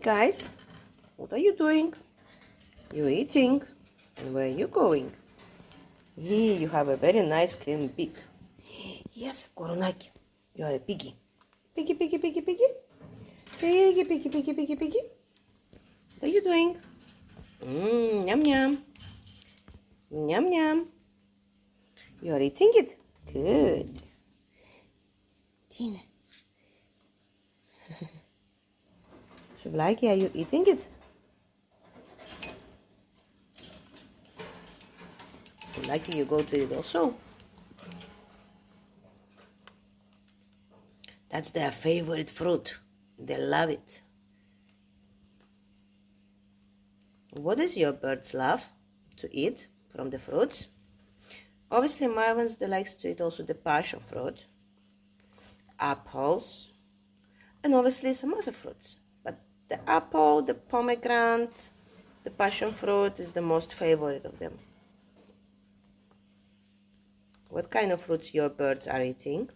Guys, what are you doing? You're eating. And where are you going? Yeah, you have a very nice clean beak. Yes, Koronaki, you are a piggy. Piggy, piggy, piggy, piggy. Piggy, piggy, piggy, piggy, piggy. What are you doing? Yum, yum. Yum, yum. You are eating it? Good. Tina. Shuvlaki, are you eating it? Lucky you go to it also. That's their favorite fruit. They love it. What does your birds love to eat from the fruits? Obviously, Marvin's they likes to eat also the passion fruit, apples, and obviously some other fruits. But the apple, the pomegranate, the passion fruit is the most favorite of them. What kind of fruits your birds are eating?